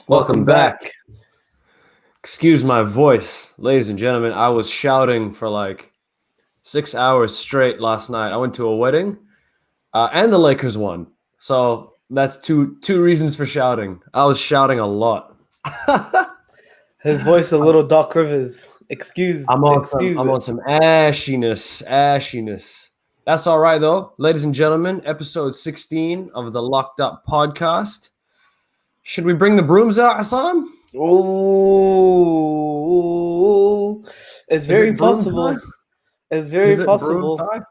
Welcome back. Excuse my voice, ladies and gentlemen. I was shouting for like 6 hours straight last night. I went to a wedding, and the Lakers won. So that's two reasons for shouting. I was shouting a lot. His voice a little Doc Rivers. Excuse I'm it. on some ashiness. That's all right though, ladies and gentlemen. Episode 16 of the Locked Up podcast. Should we bring the brooms out, Hassan? Oh, it's very possible. It's very Is it broom possible. time?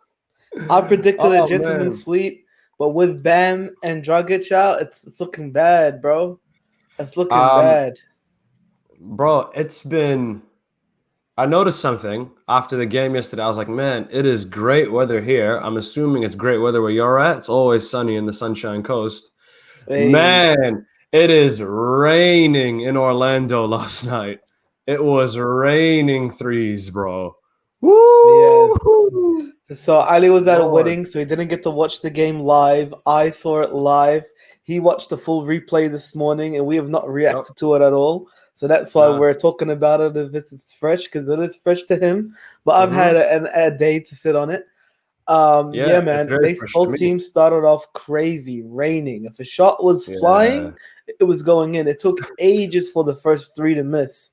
I predicted a Oh gentleman's man, sweep, but with Bam and Dragic out, it's looking bad, bro. It's looking bad. bro, I noticed something after the game yesterday. I was like, man, it is great weather here. I'm assuming it's great weather where you're at. It's always sunny in the Sunshine Coast. Hey, Man, it is raining in Orlando last night. It was raining threes, bro. Woo! so Ali was at a Lord. wedding, so he didn't get to watch the game live. I saw it live. He watched the full replay this morning, and we have not reacted to it at all. So that's why we're talking about it if it's fresh, because it is fresh to him. But I've had a day to sit on it. Yeah, man. Both teams started off crazy, raining. If a shot was flying, it was going in. It took ages for the first three to miss.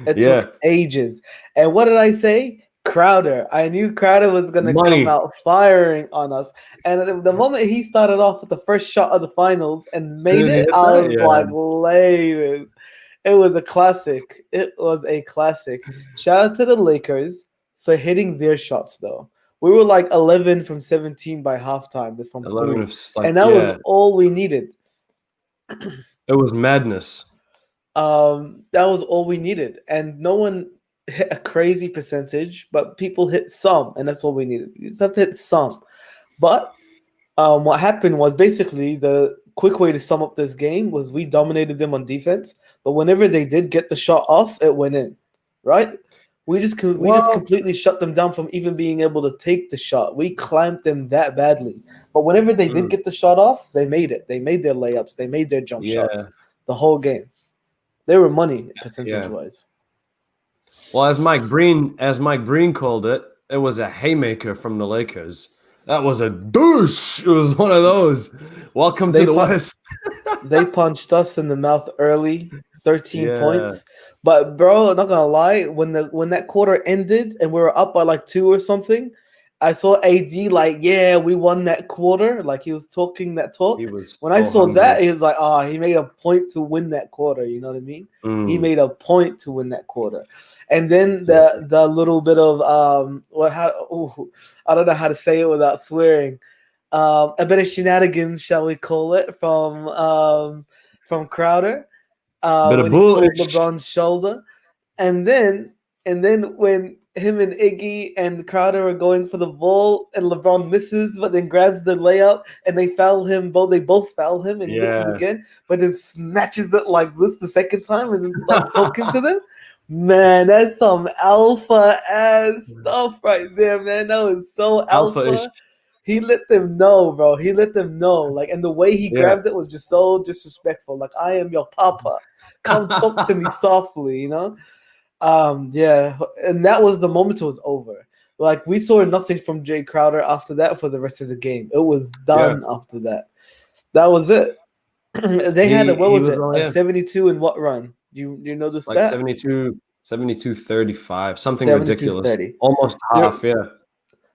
It took ages. And what did I say? Crowder. I knew Crowder was going to come out firing on us. And the moment he started off with the first shot of the finals and made it, I was like, ladies. It was a classic. It was a classic. Shout out to the Lakers for hitting their shots, though. We were like 11 from 17 by halftime from 3. And that was all we needed. It was madness. That was all we needed. And no one hit a crazy percentage, but people hit some, and that's all we needed. You just have to hit some. But what happened was basically the quick way to sum up this game was we dominated them on defense, but whenever they did get the shot off, it went in, right? We just completely shut them down from even being able to take the shot. We clamped them that badly. But whenever they did get the shot off, they made it. They made their layups. They made their jump shots the whole game. They were money percentage-wise. Well, as Mike Breen called it, it was a haymaker from the Lakers. That was a douche. It was one of those. Welcome to the West. They punched us in the mouth early, 13 points. But bro, I'm not gonna lie, when that quarter ended and we were up by like 2 or something, I saw AD like, yeah, we won that quarter. Like he was talking that talk. When I saw that, he was like, he made a point to win that quarter. You know what I mean? He made a point to win that quarter. And then the little bit of I don't know how to say it without swearing. A bit of shenanigans, shall we call it, from Crowder. When he pulled LeBron's shoulder. And then when him and Iggy and Crowder are going for the ball and LeBron misses, but then grabs the layup and they foul him. They both foul him and he misses again, but then snatches it like this the second time and then starts talking to them. Man, that's some alpha ass stuff right there, man. That was so alpha. He let them know, bro. He let them know. Like, and the way he grabbed it was just so disrespectful. Like, I am your papa. Come talk to me softly, you know? And that was the moment it was over. Like, we saw nothing from Jay Crowder after that for the rest of the game. It was done after that. That was it. They had a 72 in what run? Do you know the stat? 72-35, something ridiculous. Almost half,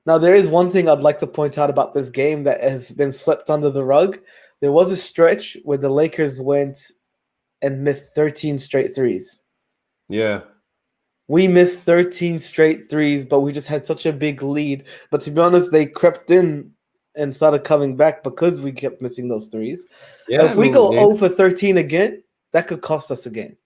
Now, there is one thing I'd like to point out about this game that has been swept under the rug. There was a stretch where the Lakers went and missed 13 straight threes. Yeah. We missed 13 straight threes, but we just had such a big lead. But to be honest, they crept in and started coming back because we kept missing those threes. Yeah, if we go 0 for 13 again, that could cost us a game.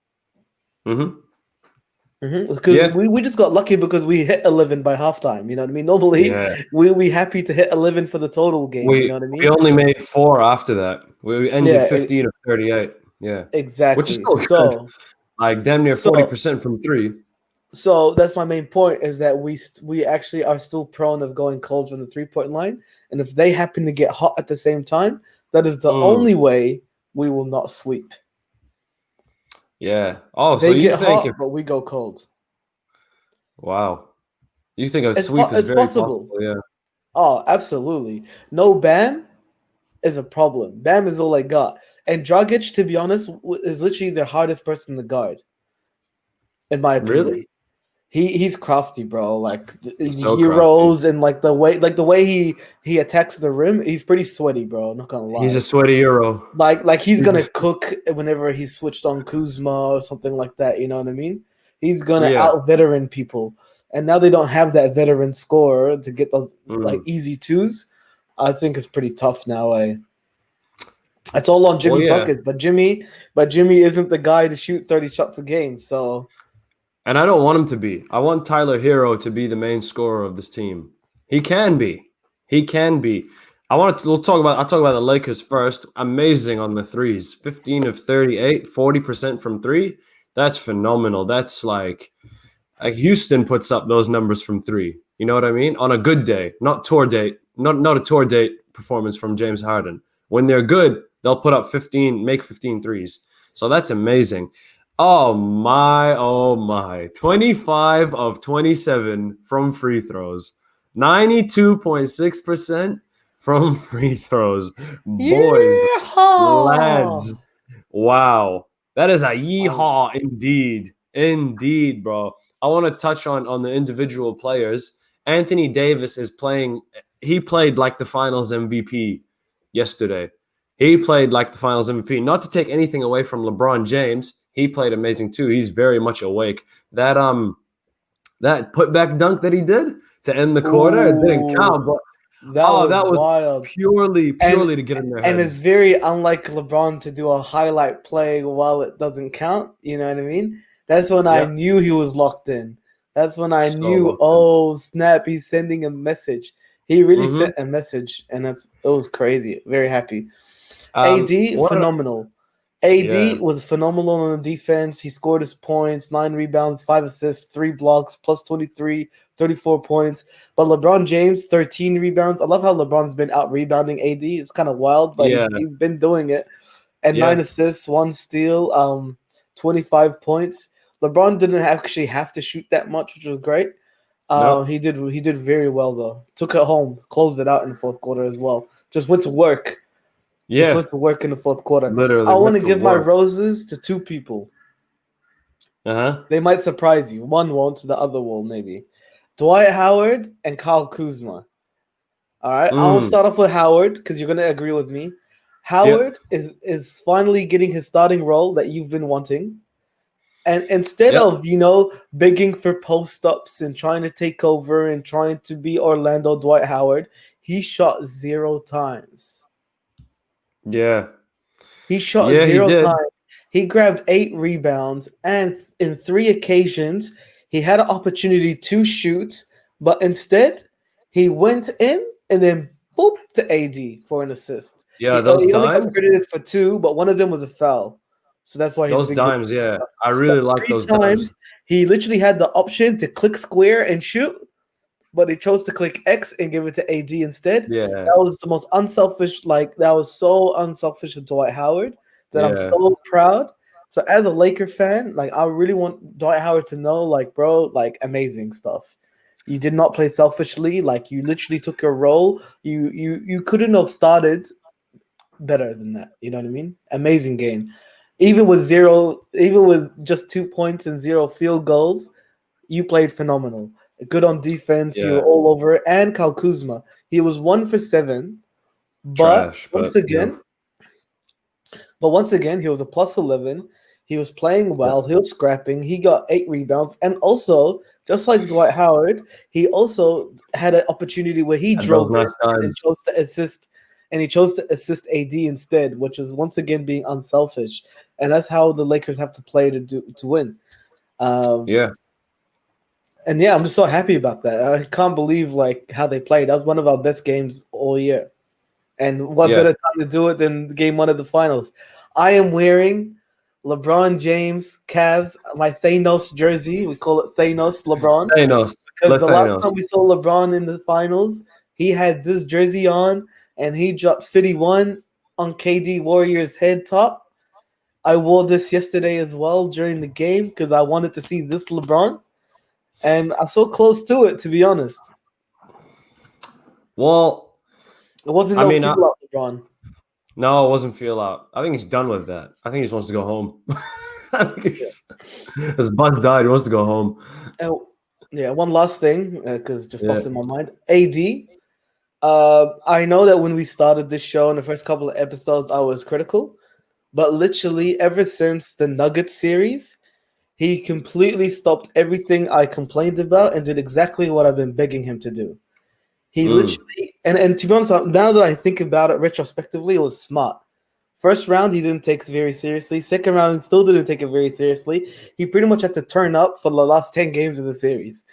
Because we just got lucky because we hit 11 by halftime. You know what I mean? Normally, we happy to hit 11 for the total game. You know what I mean? We only made 4 after that. We ended 15 of 38. Yeah, exactly. Which is still good. Like damn near 40% from 3. So that's my main point, is that we actually are still prone of going cold from the 3-point line. And if they happen to get hot at the same time, that is the only way we will not sweep. Yeah. Oh, so They you get think if hot, but we go cold. wow, you think a sweep is It's very possible. possible? Yeah. Oh, absolutely. No Bam is a problem. Bam is all I got. And Dragic, to be honest, is literally the hardest person to guard, in my opinion. Really? He's crafty, bro. Like the So crafty. euros and like the way he attacks the rim, he's pretty sweaty, bro. Not gonna He's a lie. sweaty Euro. Like he's He's gonna a, cook whenever he's switched on Kuzma or something like that. You know what I mean? He's gonna yeah. out veteran people, and now they don't have that veteran scorer to get those like Mm. easy twos. I think it's pretty tough now. It's all on Well, Jimmy yeah. buckets, but Jimmy isn't the guy to shoot 30 shots a game. So And I don't want him to be. I want Tyler Hero to be the main scorer of this team. He can be. He can be. We'll talk about I'll talk about the Lakers first. Amazing on the threes. 15 of 38, 40% from 3. That's phenomenal. That's like Houston puts up those numbers from 3. You know what I mean? On a good day, not tour date, not a tour date performance from James Harden. When they're good, they'll put up 15, make 15 threes. So that's amazing. Oh my. 25 of 27 from free throws. 92.6% from free throws. Boys, yeah, lads. Wow. That is a um, yeehaw indeed. Indeed, bro. I want to touch on the individual players. Anthony Davis is playing he played like the finals MVP yesterday. He played like the finals MVP. Not to take anything away from LeBron James, he played amazing too. He's very much awake. That putback dunk that he did to end the quarter, it didn't ooh, count, but that was that was wild. And purely to get in their and it's heads. very unlike LeBron to do a highlight play while it doesn't count. You know what I mean? That's when I Yep. knew he was locked in. That's when I So knew, locked in. oh snap, he's sending a message. He really Mm-hmm. sent a message, and it was crazy. Very happy. AD What phenomenal. AD yeah. was phenomenal on the defense. He scored his points, 9 rebounds, 5 assists, 3 blocks, plus 23, 34 points. But LeBron James, 13 rebounds. I love how LeBron's been out rebounding AD. It's kind of wild, but Yeah. he's been doing it. And Yeah. 9 assists, 1 steal, 25 points. LeBron didn't actually have to shoot that much, which was great. Nope. He did very well though. Took it home, closed it out in the fourth quarter as well. Just went to work. Just Yeah. went to work in the fourth quarter. I Literally want went to to give my work. roses to two people. Uh-huh. They might surprise you. One won't, the other will maybe. Dwight Howard and Kyle Kuzma. All right, I will Mm. start off with Howard because you're gonna agree with me. Yep. Howard is finally getting his starting role that you've been wanting, and instead Yep. of begging for post ups and trying to take over and trying to be Orlando Dwight Howard, he shot 0 times. Yeah. He shot Yeah, he zero did. times. He grabbed 8 rebounds, and in 3 occasions, he had an opportunity to shoot, but instead, he went in and then boop to AD for an assist. Yeah, He only got credited for 2, but one of them was a foul. So that's why he those didn't get dimes, assist. yeah. I But really like three those dimes. times, he literally had the option to click square and shoot, but he chose to click X and give it to AD instead. Yeah. That was the most unselfish, that was so unselfish of Dwight Howard that I'm Yeah. so proud. So as a Laker fan, I really want Dwight Howard to know, bro, amazing stuff. You did not play selfishly. You literally took your role. You couldn't have started better than that. You know what I mean? Amazing game. Even with just 2 points and 0 field goals, you played phenomenal. Good on defense. You Yeah. were all over it. And Kyle Kuzma, he was 1 for 7, but Trash, but once again, he was a +11. He was playing yeah. well. He was scrapping. He got 8 rebounds, and also, just like Dwight Howard, he also had an opportunity where he Had those drove in nice and then dimes. chose to assist, AD instead, which is once again being unselfish. And that's how the Lakers have to play to win. Um, Yeah. and yeah, I'm just so happy about that. I can't believe how they played. That was one of our best games all year. And what Yeah. better time to do it than game 1 of the finals? I am wearing LeBron James Cavs, my Thanos jersey. We call it Thanos LeBron Thanos. because Let the last Thanos. time we saw LeBron in the finals, he had this jersey on and he dropped 51 on KD Warriors head top. I wore this yesterday as well during the game because I wanted to see this LeBron, and I'm so close to it, to be honest. Well, It wasn't I no mean, feel out LeBron. no, it wasn't feel out. I think he's done with that. I think he just wants to go home. I think his buzz died. He wants to go home. Oh, yeah, one last thing because it just Yeah. popped in my mind. AD. I know that when we started this show in the first couple of episodes, I was critical, but literally ever since the Nuggets series, he completely stopped everything I complained about and did exactly what I've been begging him to do. He Mm. literally and to be honest, now that I think about it retrospectively, it was smart. First round, he didn't take it very seriously. Second round, he still didn't take it very seriously. He pretty much had to turn up for the last 10 games of the series,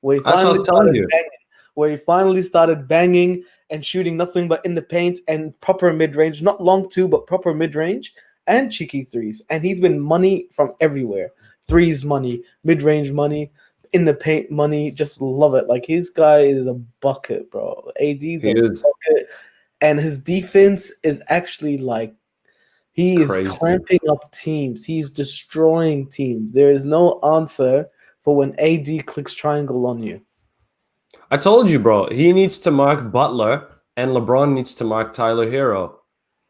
where he That's what I finally was telling started you. banging, where he finally started banging and shooting nothing but in the paint and proper mid range, not long two, but proper mid range and cheeky threes. And he's been money from everywhere. Threes money, mid range money, in the paint money. Just love it. Like his guy is a bucket, bro. AD's He a is bucket, and his defense is actually like he is crazy. clamping up teams. He's destroying teams. There is no answer for when AD clicks triangle on you. I told you, bro. He needs to mark Butler, and LeBron needs to mark Tyler Hero.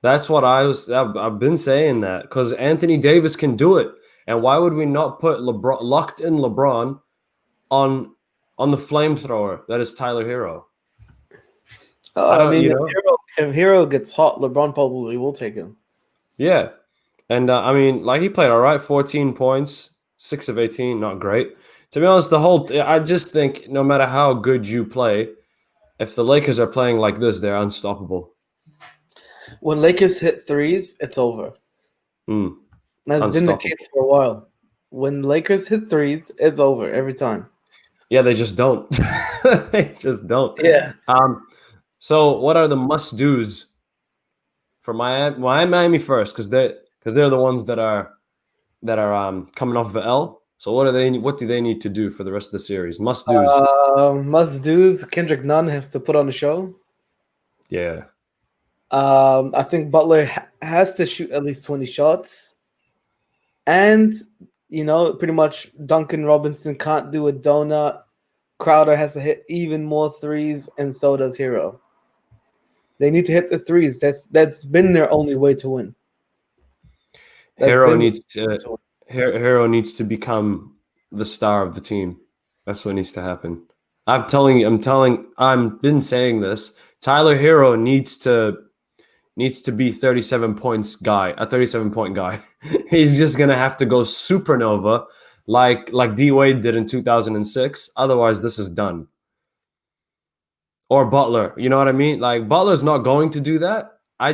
That's what I've been saying that because Anthony Davis can do it, and why would we not put LeBron locked in LeBron on the flamethrower that is Tyler Hero? I I don't, mean, if Hero gets hot, LeBron probably will take him. yeah. And I mean, like he played all right, 14 points, 6 of 18, not great. To be honest, I just think no matter how good you play, if the Lakers are playing like this, they're unstoppable. When Lakers hit threes, it's over. Mm, That's been the case unstoppable. for a while. When Lakers hit threes, it's over every time. Yeah, they just don't. They just don't. Yeah. So what are the must-dos for Miami? Miami first, because they're the ones that are coming off of L. So what do they need to do for the rest of the series? Must-dos. Must do's. Kendrick Nunn has to put on the show. Yeah. I think Butler has to shoot at least 20 shots. And, pretty much Duncan Robinson can't do a donut. Crowder has to hit even more threes, and so does Hero. They need to hit the threes. That's been their only way to win. Hero needs to become the star of the team. That's what needs to happen. I've been saying this. Tyler Hero needs to be 37 points guy, a 37-point guy. He's just gonna have to go supernova like D Wade did in 2006. Otherwise, this is done. Or Butler, you know what I mean? Like Butler's not going to do that. I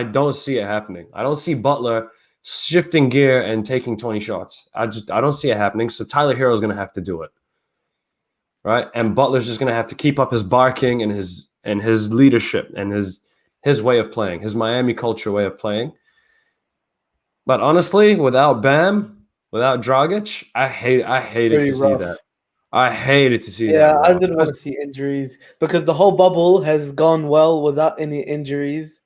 don't see it happening. I don't see Butler shifting gear and taking 20 shots. I don't see it happening. So Tyler Hero is going to have to do it. Right? And Butler's just going to have to keep up his barking and his leadership and his way of playing, his Miami culture way of playing. But honestly, without Bam, without Dragic, I hated to see that. I hated to see that, Yeah, I bro. didn't want to see injuries because the whole bubble has gone well without any injuries.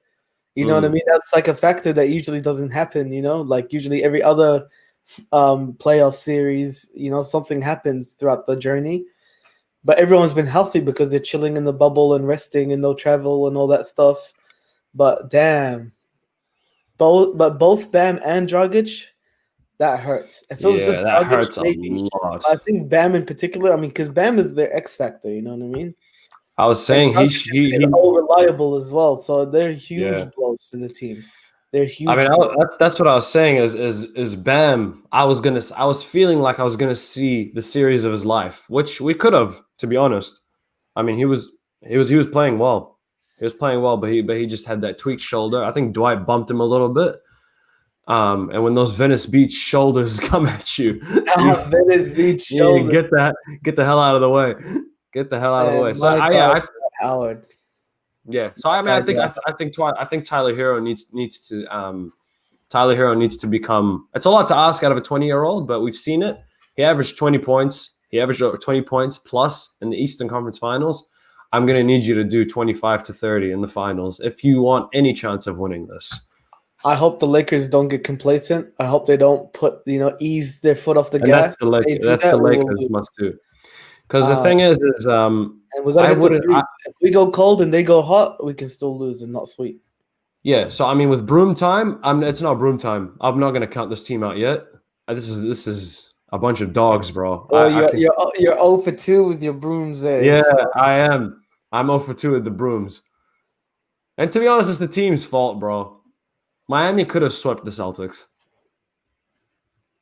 You know what I mean? That's like a factor that usually doesn't happen, like usually every other playoff series, something happens throughout the journey. But everyone's been healthy because they're chilling in the bubble and resting and no travel and all that stuff. But damn. Both Bam and Dragic, that hurts. If it was just Yeah, that Dragic, hurts a maybe. lot. I think Bam in particular, I mean, because Bam is their X factor, you know what I mean? I was And saying Dragic is all reliable as well, so they're yeah. huge blows to the team. They're I mean, huge blows. that's what I was saying is Bam. I was feeling like I was gonna see the series of his life, which we could have, to be honest. I mean, he was playing well. He was playing well, but he just had that tweaked shoulder. I think Dwight bumped him a little bit. And when those Venice Beach shoulders come at you, Venice Beach you shoulder. get the hell out of the way. Get the hell out of the way. And So my God, Howard. yeah. So I mean, I think Tyler Hero needs to become. It's a lot to ask out of a 20-year-old, but we've seen it. He averaged 20 points. He averaged 20 points plus in the Eastern Conference Finals. I'm going to need you to do 25 to 30 in the finals if you want any chance of winning this. I hope the Lakers don't get complacent. I hope they don't ease their foot off the And gas. If they do That's the that, we will Lakers must lose. do. Because the Uh, thing is and we gotta I hit the wouldn't. threes. If we go cold and they go hot, we can still lose and not sweep. Yeah, so I mean, with broom time, it's not broom time. I'm not gonna count this team out yet. This is a bunch of dogs, bro. Well, I can. you're 0 for 2 with your brooms there. Yeah, So. I am. I'm 0 for 2 with the brooms. And to be honest, it's the team's fault, bro. Miami could have swept the Celtics.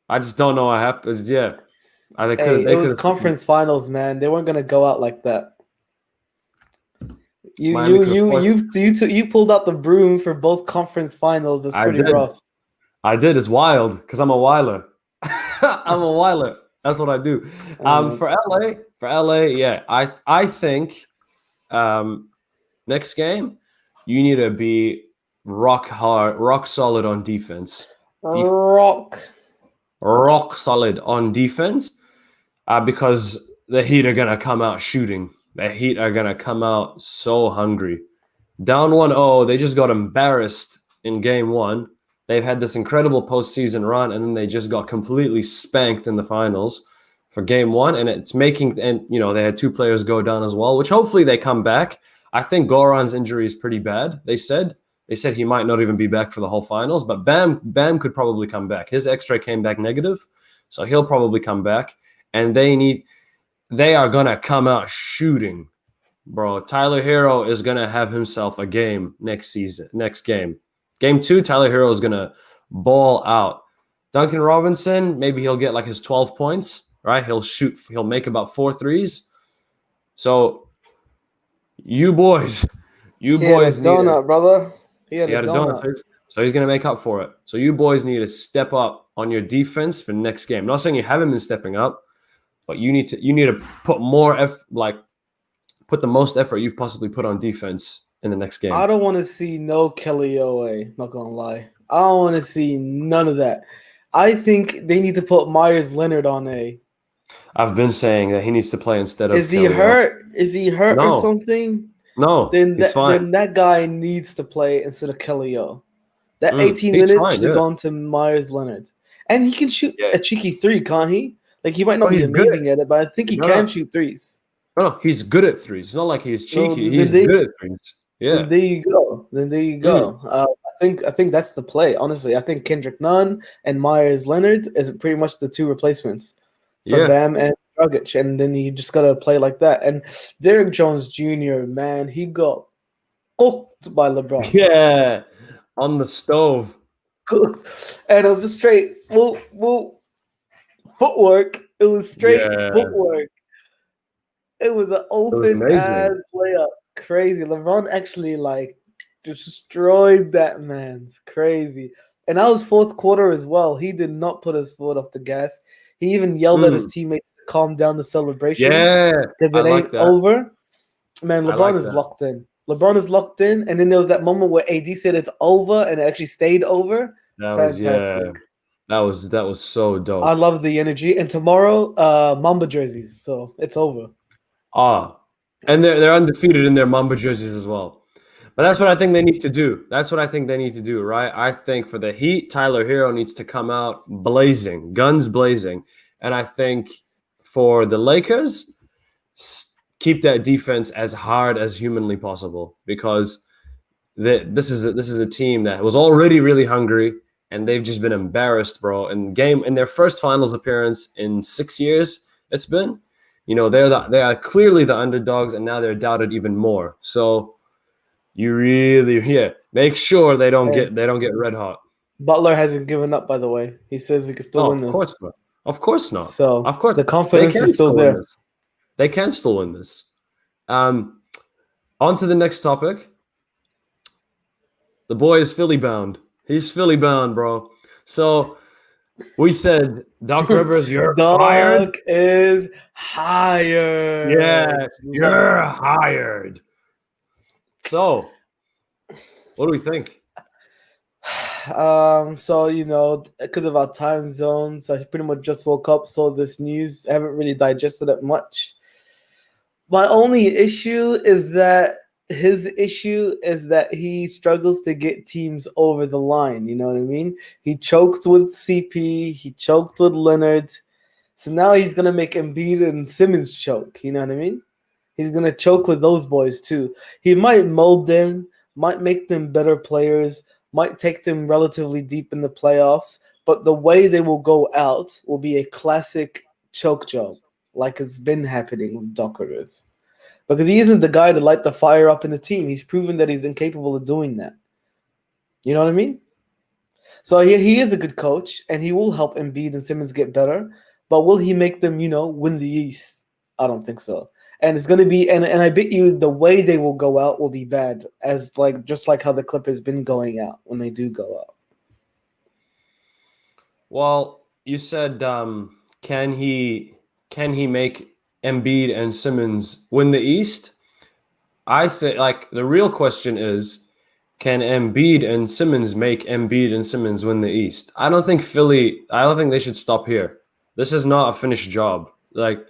I just don't know what happened. Yeah, they could have. Hey, it They could was have. conference finals, man. They weren't gonna go out like that. You Miami you could have you forced. you pulled out the broom for both conference finals. It's I pretty did. rough. I did. It's wild because I'm a whiler. I'm a whiler. That's what I do. Uh, For LA, yeah. I think next game you need to be rock hard, rock solid on defense. rock. Rock solid on defense because the Heat are gonna come out shooting. The Heat are gonna come out so hungry. Down 1-0, they just got embarrassed in game one. They've had this incredible postseason run, and then they just got completely spanked in the finals for game one. And it's making, and they had two players go down as well, which hopefully they come back. I think Goran's injury is pretty bad. They said he might not even be back for the whole finals, but Bam could probably come back. His X-ray came back negative, so he'll probably come back. And they are gonna come out shooting. Bro, Tyler Hero is going to have himself a game next game. Game 2, Tyler Hero is going to ball out. Duncan Robinson, maybe he'll get like his 12 points, right? He'll make about 4 threes. So you boys He had a need donut, brother. He had a a donut. donut. So he's going to make up for it. So you boys need to step up on your defense for next game. I'm not saying you haven't been stepping up, but you need to put more put the most effort you've possibly put on defense in the next game. I don't want to see no Kelly Owe. Not gonna lie, I don't want to see none of that. I think they need to put Myers Leonard on A. I've been saying that he needs to play instead of. Is he hurt? Is he hurt or No. something? No, he's fine. Then that guy needs to play instead of Kelly O. That 18 he's minutes fine, should have yeah. gone to Myers Leonard, and he can shoot a cheeky three, can't he? Like he might not be he's amazing at it, but I think he can shoot threes. No, he's good at threes. It's not like he's cheeky. then He's good at threes. Yeah. Then there you go. I think that's the play. Honestly, I think Kendrick Nunn and Myers Leonard is pretty much the two replacements for Bam and Dragic, and then you just gotta play like that. And Derrick Jones Jr., man, he got cooked by LeBron. Yeah, on the stove. Cooked, and it was just straight footwork. It was straight footwork. It was an open ass layup. Crazy. LeBron actually destroyed that man's crazy. And that was fourth quarter as well. He did not put his foot off the gas. He even yelled at his teammates to calm down the celebrations. Yeah, because it ain't over. Man, LeBron is locked in. LeBron is locked in. And then there was that moment where AD said it's over, and it actually stayed over. Fantastic. That was so dope. I love the energy. And tomorrow, Mamba jerseys. So it's over. And they're undefeated in their Mamba jerseys as well. But that's what I think they need to do. Right? I think for the Heat, Tyler Hero needs to come out blazing, guns blazing. And I think for the Lakers, keep that defense as hard as humanly possible, because this is a team that was already really hungry, and they've just been embarrassed, bro. In their first finals appearance in 6 years, it's been. They are clearly the underdogs, and now they're doubted even more. So you really, make sure they don't get red hot. Butler hasn't given up, by the way. He says we can still win this. Of course not. So of course, the confidence is still there. They can still win this. On to the next topic. The boy is Philly bound. He's Philly bound, bro. So we said, Doc Rivers, you're fired. Doc is hired. Yeah, you're hired. So, what do we think? So, because of our time zones, I pretty much just woke up, saw this news. I haven't really digested it much. My only issue is that his issue is that he struggles to get teams over the line. You know what I mean? He choked with CP, he choked with Leonard. So now he's gonna make Embiid and Simmons choke. You know what I mean? He's gonna choke with those boys too. He might mold them, might make them better players, might take them relatively deep in the playoffs. But the way they will go out will be a classic choke job, like it's been happening with Doc Rivers. Because he isn't the guy to light the fire up in the team. He's proven that he's incapable of doing that. You know what I mean? So he is a good coach, and he will help Embiid and Simmons get better. But will he make them, win the East? I don't think so. And it's gonna be, and I bet you the way they will go out will be bad, as like just like how the Clippers been going out when they do go out. Well, you said, can he make Embiid and Simmons win the East? I think like the real question is, can Embiid and Simmons make Embiid and Simmons win the East? I don't think they should stop here. This is not a finished job. Like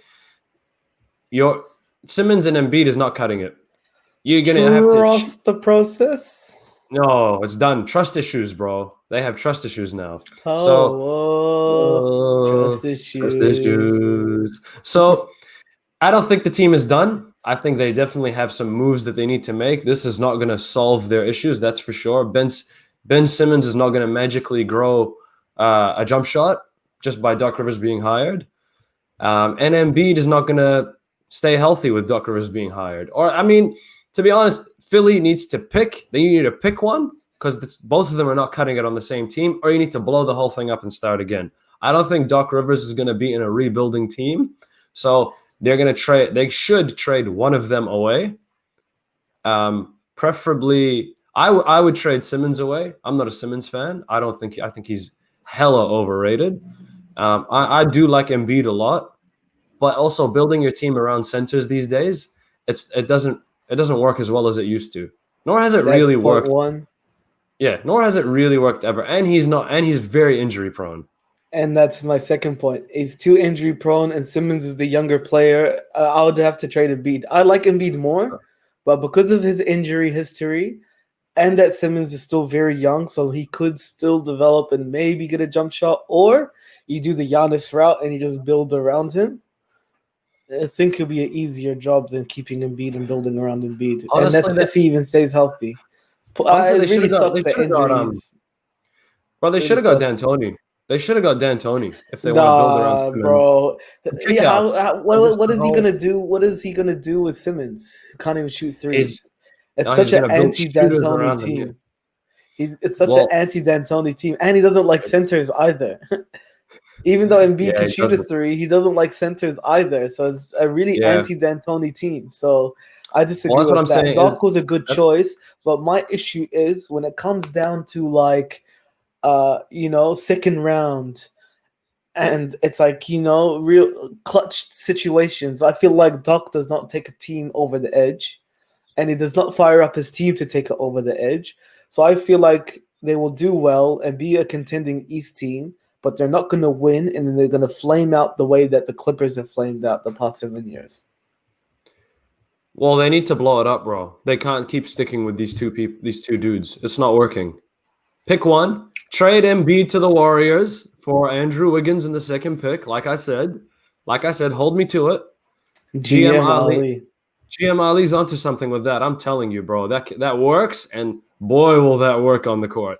your Simmons and Embiid is not cutting it. You're gonna have to trust the process. No, it's done. Trust issues, bro. They have trust issues now. Trust issues. Trust issues. So I don't think the team is done. I think they definitely have some moves that they need to make. This is not going to solve their issues, that's for sure. Ben Simmons is not going to magically grow a jump shot just by Doc Rivers being hired. And Embiid is not going to stay healthy with Doc Rivers being hired. Or, I mean, to be honest, Philly needs to pick. They need to pick one because both of them are not cutting it on the same team, or you need to blow the whole thing up and start again. I don't think Doc Rivers is going to be in a rebuilding team. So they're going to trade. They should trade one of them away. Preferably, I would trade Simmons away. I'm not a Simmons fan. I think he's hella overrated. I do like Embiid a lot, but also building your team around centers these days, it doesn't work as well as it used to. Nor has it really worked. Yeah, nor has it really worked ever. And he's very injury prone. And that's my second point. He's too injury prone, and Simmons is the younger player. I would have to trade Embiid. I like Embiid more, but because of his injury history, and that Simmons is still very young, so he could still develop and maybe get a jump shot, or you do the Giannis route and you just build around him. I think it'll be an easier job than keeping Embiid and building around Embiid. Honestly, and that's if he even stays healthy. Honestly, it really sucks the injuries. Bro, they should have got D'Antoni. They should have got D'Antoni if they want to build around Simmons. Bro. Yeah, what is he gonna do? What is he gonna do with Simmons, who can't even shoot threes? It's such an anti-D'Antoni team. It's such an anti-D'Antoni team, and he doesn't like centers either. Even though Embiid can shoot a three, he doesn't like centers either. So it's a really anti-D'Antoni team. So I disagree with that. Doc was a good choice, but my issue is when it comes down to like, second round, and it's like, real clutch situations. I feel like Doc does not take a team over the edge, and he does not fire up his team to take it over the edge. So I feel like they will do well and be a contending East team, but they're not going to win, and then they're going to flame out the way that the Clippers have flamed out the past 7 years. Well, they need to blow it up, bro. They can't keep sticking with these two dudes. It's not working. Pick one. Trade Embiid to the Warriors for Andrew Wiggins in the second pick. Like I said, hold me to it. GM Ali's onto something with that. I'm telling you, bro. That works, and boy, will that work on the court.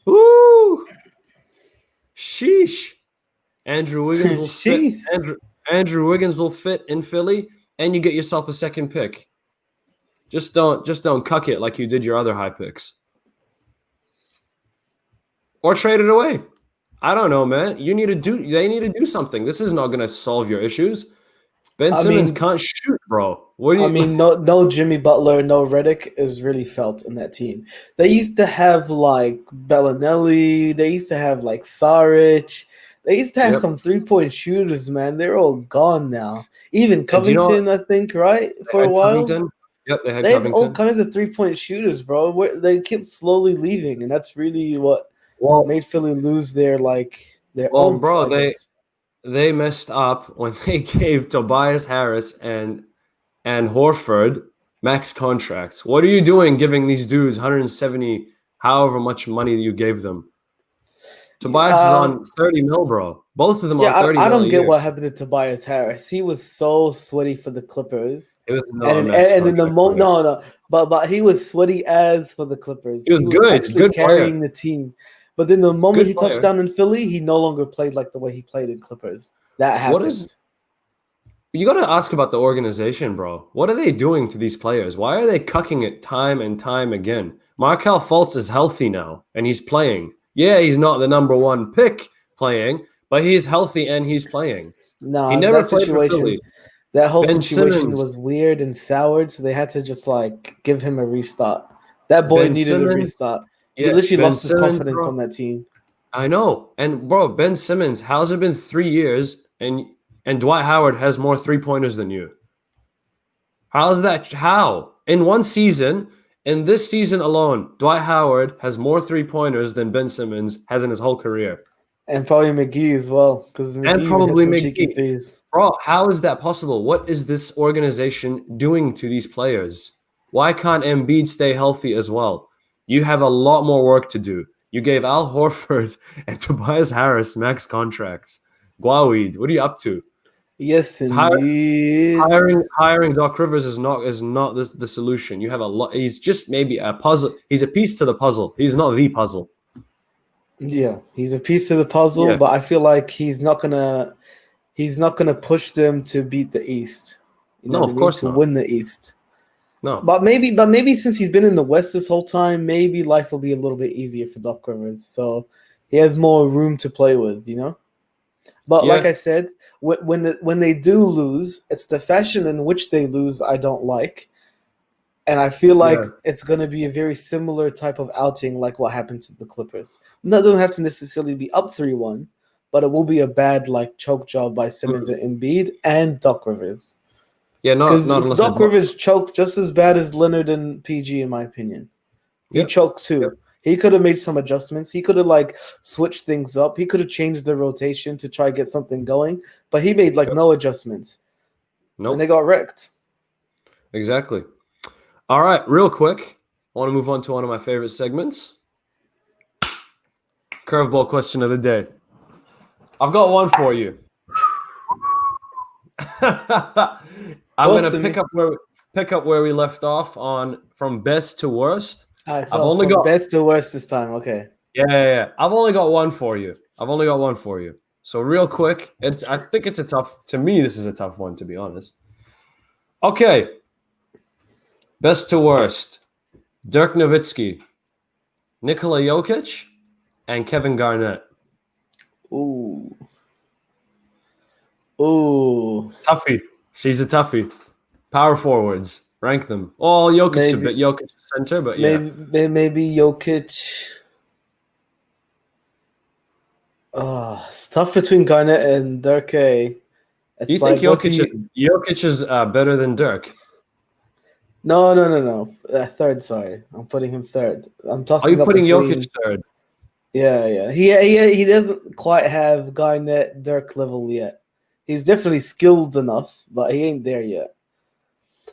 Woo! Sheesh. Andrew Wiggins will fit. Andrew Wiggins will fit in Philly, and you get yourself a second pick. Just don't cuck it like you did your other high picks. Or trade it away. I don't know, man. They need to do something. This is not going to solve your issues. Ben Simmons can't shoot, bro. No Jimmy Butler, no Redick is really felt in that team. They used to have like Bellinelli. They used to have like Saric. They used to have some 3-point shooters, man. They're all gone now. Even Covington, I think, right? For a while. Covington. Yep, they had Covington. All kinds of 3-point shooters, bro. They kept slowly leaving, and that's really what made Philly lose their own. Bro, they messed up when they gave Tobias Harris and Horford max contracts. What are you doing giving these dudes 170, however much money you gave them? Tobias is on 30 mil, bro. Both of them Yeah, on 30 I mil a don't get year. what happened to Tobias Harris. He was so sweaty for the Clippers. It was not a And max then the contract, bro. no, but he was sweaty as for the Clippers. He was He was good, actually good player, carrying the team. But then the moment good he touched player. down in Philly, he no longer played like the way he played in Clippers. That What happened. is You got to ask about the organization, bro. What are they doing to these players? Why are they cucking it time and time again? Markel Fultz is healthy now and he's playing. Yeah, he's not the number one pick playing, but he's healthy and he's playing. He No, never played for Philly. that whole Ben situation Simmons, was weird and soured, so they had to just like give him a restart. That boy Ben needed a Simmons, restart. He yeah, literally Ben lost his Simmons, confidence bro. on that team. I know. And bro, Ben Simmons, how's it been 3 years and Dwight Howard has more 3-pointers than you? How's that? How? In one season, in this season alone, Dwight Howard has more 3-pointers than Ben Simmons has in his whole career. And probably McGee as well, because And McGee even hit probably some cheeky McGee. threes. Bro, how is that possible? What is this organization doing to these players? Why can't Embiid stay healthy as well? You have a lot more work to do. You gave Al Horford and Tobias Harris max contracts. Guawid, what are you up to? Yes, Hi- indeed. Hiring Doc Rivers is not the solution. You have a lot. He's just maybe a puzzle. He's a piece to the puzzle. He's not the puzzle. Yeah, he's a piece of the puzzle, Yeah. but I feel like he's not gonna push them to beat the East. You know No, what I of mean? course To not. win the East. No. But maybe since he's been in the West this whole time, maybe life will be a little bit easier for Doc Rivers. So he has more room to play with, you know? But like Yeah. I said, when they do lose, it's the fashion in which they lose I don't like. And I feel like Yeah. it's going to be a very similar type of outing like what happened to the Clippers. That doesn't have to necessarily be up 3-1, but it will be a bad like choke job by Simmons Mhm. and Embiid and Doc Rivers. Yeah. Not Because unless they Doc block. Rivers choked just as bad as Leonard and PG, in my opinion. He Yep. choked Yep. too. He could have made some adjustments. He could have like switched things up. He could have changed the rotation to try get something going, but he made like Yep. no adjustments, and they Nope. got wrecked. Exactly. All right. Real quick, I want to move on to one of my favorite segments. Curveball question of the day. I've got one for you. I'm Talk gonna to me. pick up where we left off on from best to worst. All right, I've so only from got best to worst this time. Okay. yeah. I've only got one for you. I've only got one for you. So real quick, I think it's a tough to me. This is a tough one to be honest. Okay, best to worst: Dirk Nowitzki, Nikola Jokic, and Kevin Garnett. Ooh. Ooh. Toughie. She's a toughie. Power forwards. Rank them. Oh, Jokic a Maybe bit. Jokic center, but yeah. maybe Jokic. Oh, it's tough between Garnett and Dirk. Do you It's think like, what do you? Jokic is better than Dirk? No. Third, sorry. I'm putting him third. I'm Are you tossing up putting Jokic between. third? Yeah. He doesn't quite have Garnett Dirk level yet. He's definitely skilled enough, but he ain't there yet.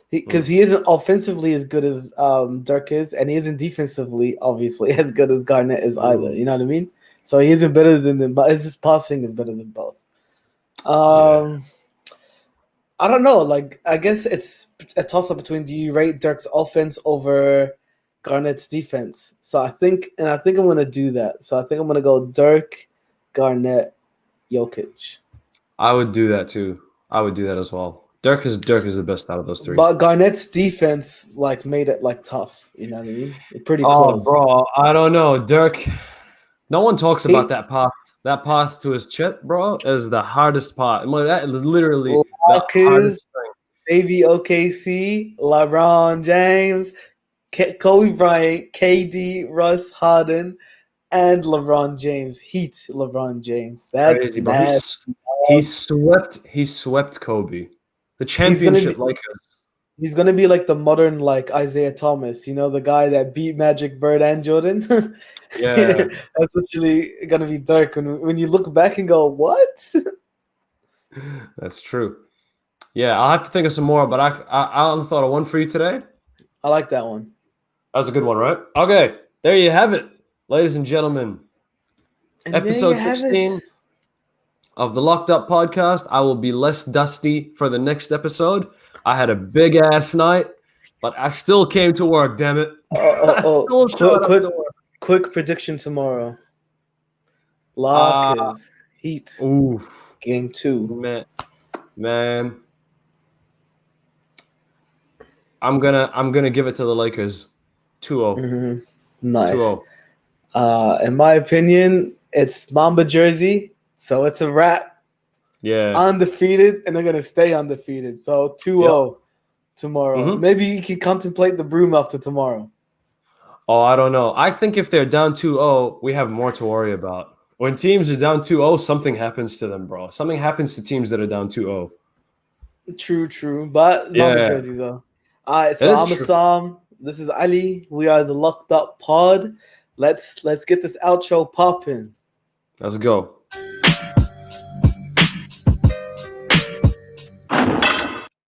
Because he isn't offensively as good as Dirk is, and he isn't defensively obviously as good as Garnett is either. You know what I mean? So he isn't better than them, but it's just passing is better than both. Yeah. I don't know. Like, I guess it's a toss up between do you rate Dirk's offense over Garnett's defense? I think I'm gonna do that. So I think I'm gonna go Dirk, Garnett, Jokic. I would do that too. I would do that as well. Dirk is the best out of those three. But Garnett's defense like made it like tough. You know what I mean? Pretty Oh, close. bro, I don't know. Dirk, no one talks about He that path. That path to his chip, bro, is the hardest part. I mean, that is literally the Lakers, hardest thing. baby OKC, LeBron James, Kobe Bryant, KD, Russ Harden, and LeBron James. Heat LeBron James. That's Crazy, bro. nasty. He swept Kobe. The He's gonna championship be Lakers. he's gonna be like the modern like Isaiah Thomas, you know, the guy that beat Magic, Bird, and Jordan. Yeah, That's literally gonna be Dirk when you look back and go, what? that's true. Yeah, I'll have to think of some more, but I thought of one for you today. I like that one. That was a good one, right? Okay, there you have it, ladies and gentlemen. And there you Episode have 16 it. of the Locked Up podcast. I will be less dusty for the next episode. I had a big ass night, but I still came to work, damn it. I still showed up to work. Quick prediction tomorrow. Lakers Heat Oof. game 2. Man. I'm gonna give it to the Lakers. 2-0. Mm-hmm. Nice. 2-0. In my opinion, it's Mamba jersey, so it's a wrap. Yeah. Undefeated, and they're gonna stay undefeated. So 2-0 tomorrow. Mm-hmm. Maybe you can contemplate the broom after tomorrow. Oh, I don't know. I think if they're down 2-0, we have more to worry about. When teams are down 2-0, something happens to them, bro. Something happens to teams that are down 2-0. True. But Mamba jersey though. All right, so I'm Assam. This is Ali. We are the Locked Up Pod. Let's get this outro popping. Let's go.